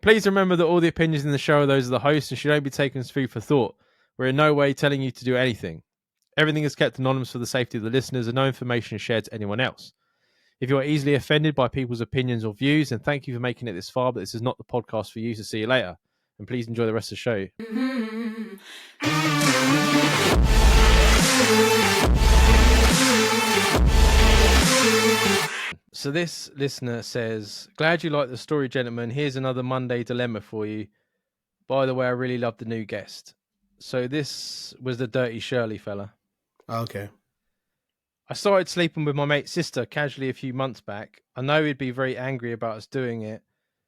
Please remember that all the opinions in the show are those of the host and should only be taken as food for thought. We're in no way telling you to do anything. Everything is kept anonymous for the safety of the listeners and no information is shared to anyone else. If you are easily offended by people's opinions or views, then thank you for making it this far, but this is not the podcast for you, so see you later. And please enjoy the rest of the show. So this listener says, glad you like the story, gentlemen. Here's another Monday dilemma for you. By the way, I really love the new guest. So this was the Dirty Shirley fella. Okay. I started sleeping with my mate's sister casually a few months back. I know he'd be very angry about us doing it,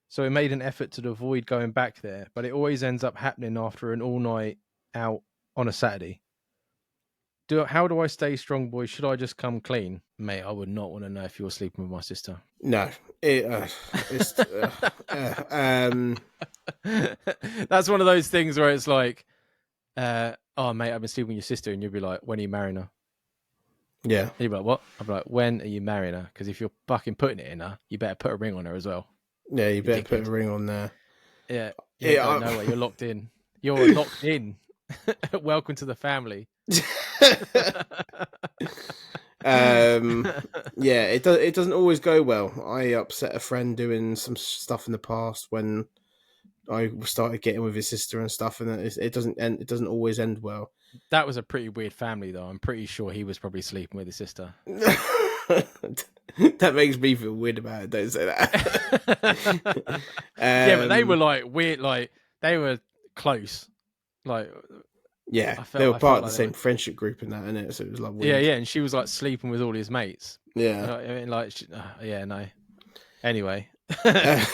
so we made an effort to avoid going back there, but it always ends up happening after an all-night out on a Saturday. How do I stay strong, boy? Should I just come clean? Mate, I would not want to know if you're sleeping with my sister. No. It's... That's one of those things where it's like, oh, mate, I've been sleeping with your sister, and you'll be like, when are you marrying her? Yeah. And you'll be like, what? I'll be like, when are you marrying her? Because if you're fucking putting it in her, you better put a ring on her as well. Yeah, you better put a ring on there. Yeah. No way. You're locked in. You're locked in. Welcome to the family. Yeah, it doesn't always go well. I upset a friend doing some stuff in the past when I started getting with his sister and stuff, and it doesn't always end well. That was a pretty weird family, though. I'm pretty sure he was probably sleeping with his sister. That makes me feel weird about it. Don't say that. Yeah, but they were like weird, like they were close. Like, yeah, they were part of the same friendship group in that, innit? So it was like weird. Yeah, and she was like sleeping with all his mates. Yeah, I mean, like, yeah, no. Anyway, yeah.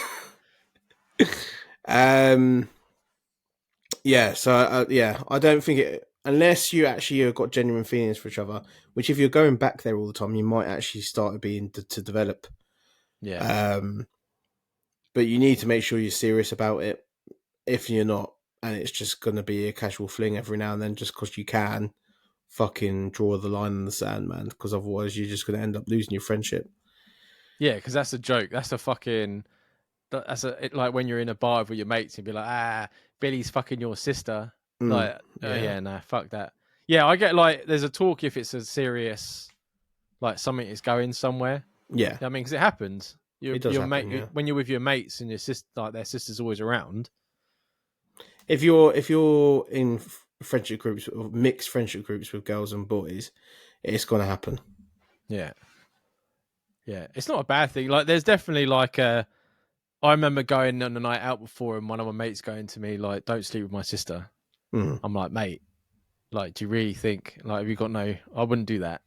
So I don't think it, unless you actually have got genuine feelings for each other. Which, if you're going back there all the time, you might actually start to develop. Yeah. But you need to make sure you're serious about it. If you're not, and it's just going to be a casual fling every now and then, just because you can, fucking draw the line in the sand, man. Because otherwise, you're just going to end up losing your friendship. Yeah, because that's a joke. That's a fucking. Like when you're in a bar with your mates and be like, Billy's fucking your sister. Yeah, no, fuck that. Yeah, I get like there's a talk if it's a serious, like something is going somewhere. Yeah, I mean, because it happens. It does happen, mate when you're with your mates and your sister, like their sister's always around. If you're in friendship groups or mixed friendship groups with girls and boys, it's going to happen. Yeah, it's not a bad thing. Like, there's definitely like a. I remember going on a night out before, and one of my mates going to me like, "Don't sleep with my sister." Mm. I'm like, mate, like, do you really think like have you got no? I wouldn't do that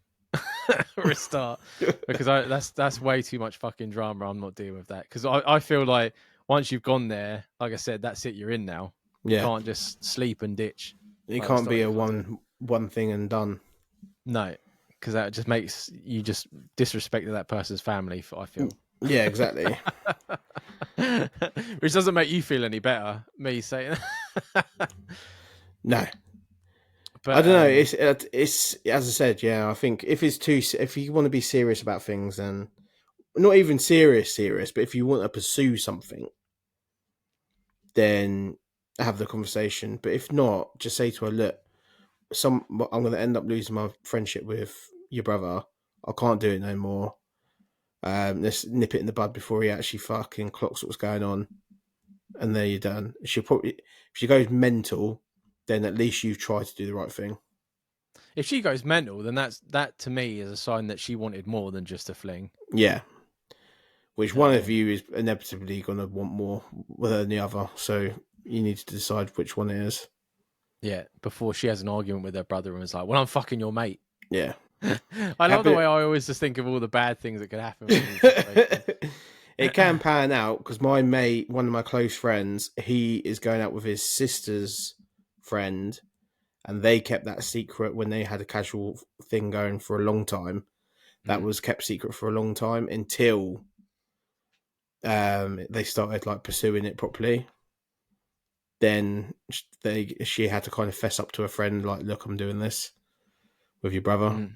for a start because that's way too much fucking drama. I'm not dealing with that because I feel like once you've gone there, like I said, that's it. You're in now. Yeah. You can't just sleep and ditch. It can't be a one thing and done. No, because that just makes you just disrespect that person's family. I feel. Yeah, exactly. Which doesn't make you feel any better, me saying. No, but I don't know. It's as I said. Yeah, I think if you want to be serious about things, then not even serious, but if you want to pursue something, then have the conversation. But if not, just say to her, look, I'm going to end up losing my friendship with your brother. I can't do it no more. Let's nip it in the bud before he actually fucking clocks what's going on. And there you're done. She'll probably, if she goes mental, then at least you've tried to do the right thing. If she goes mental, then that to me is a sign that she wanted more than just a fling. Yeah. Which one of you is inevitably going to want more than the other. So you need to decide which one it is. Yeah, before she has an argument with her brother and was like, well, I'm fucking your mate. Yeah. I love the way I always just think of all the bad things that could happen. It can pan out because my mate, one of my close friends, he is going out with his sister's friend, and they kept that secret when they had a casual thing going for a long time. That was kept secret for a long time until they started like pursuing it properly. Then she had to kind of fess up to a friend, like, look, I'm doing this with your brother.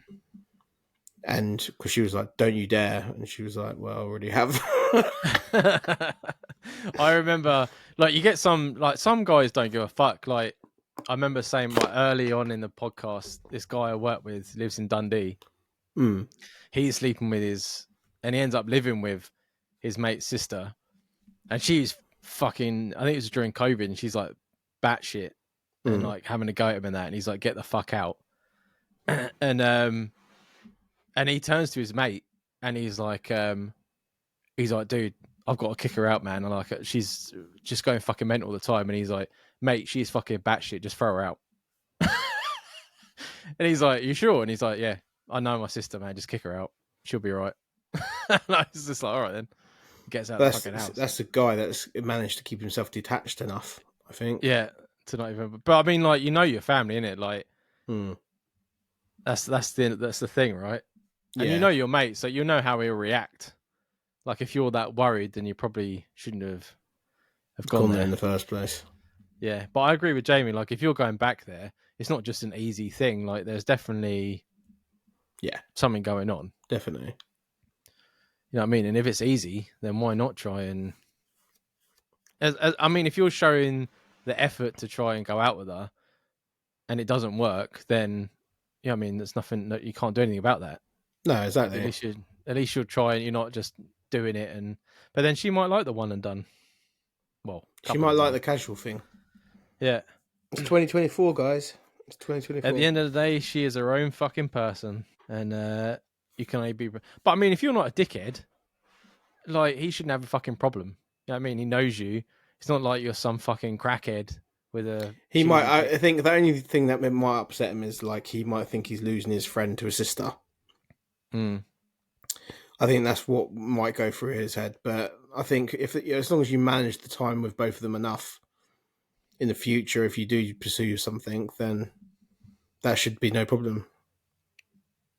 And because she was like, "Don't you dare!" and she was like, "Well, I already have." I remember, like, you get some guys don't give a fuck. Like, I remember saying, like, early on in the podcast, this guy I work with lives in Dundee. Mm. He's sleeping with and he ends up living with his mate's sister, and she's fucking. I think it was during COVID, and she's like batshit and like having a go at him and that, and he's like, "Get the fuck out!" and he turns to his mate, and he's like, "Dude, I've got to kick her out, man. And like, she's just going fucking mental all the time." And he's like, "Mate, she's fucking batshit. Just throw her out." And he's like, "You sure?" And he's like, "Yeah, I know my sister, man. Just kick her out. She'll be right." And I was just like, "All right then." Gets out of the fucking house. That's the guy that's managed to keep himself detached enough, I think. Yeah, to not even. But I mean, like, you know, your family, innit? Like, that's the thing, right? And you know your mate, so you know how he'll react. Like, if you're that worried, then you probably shouldn't have gone there in the first place. Yeah, but I agree with Jamie. Like, if you're going back there, it's not just an easy thing. Like, there's definitely something going on. Definitely. You know what I mean? And if it's easy, then why not try and... I mean, if you're showing the effort to try and go out with her and it doesn't work, then, you know what I mean, there's nothing that you can't do anything about that. No, exactly. At least you'll try, and you're not just doing it. But then she might like the one and done. Well, she might like the casual thing. Yeah. It's 2024, guys. It's 2024. At the end of the day, she is her own fucking person, and you can only be. But I mean, if you're not a dickhead, like, he shouldn't have a fucking problem. You know what I mean? He knows you. It's not like you're some fucking crackhead with a. He might. I think the only thing that might upset him is, like, he might think he's losing his friend to a sister. I think that's what might go through his head. But I think as long as you manage the time with both of them enough in the future, if you do pursue something, then that should be no problem.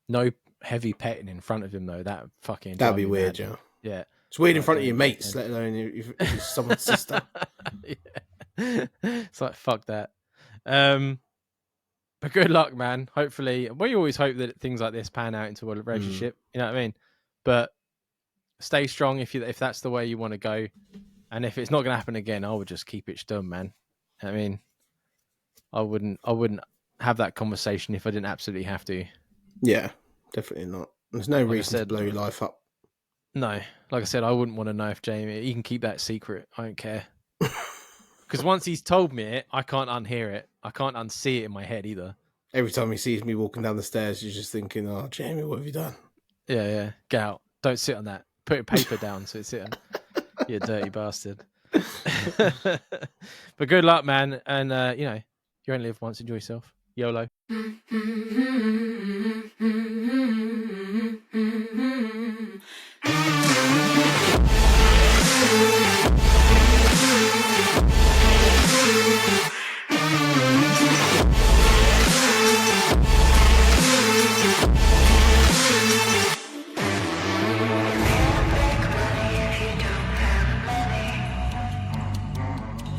No heavy petting in front of him, though. That'd be weird, Yeah. It's weird in front of your mates, let alone if it's someone's sister. Yeah. It's like, fuck that. But good luck, man. Hopefully, we always hope that things like this pan out into a relationship. You know what I mean? But stay strong if that's the way you want to go. And if it's not going to happen again, I would just keep it stum, man. I mean, I wouldn't have that conversation if I didn't absolutely have to. Yeah, definitely not. There's no reason to blow your life up. No, like I said, I wouldn't want to know if Jamie. He can keep that secret. I don't care. Because once he's told me it, I can't unhear it. I can't unsee it in my head either. Every time he sees me walking down the stairs, he's just thinking, "Oh, Jamie, what have you done?" Yeah. Get out. Don't sit on that. Put your paper down so it's sitting. You dirty bastard. But good luck, man. And, you only live once. Enjoy yourself. YOLO.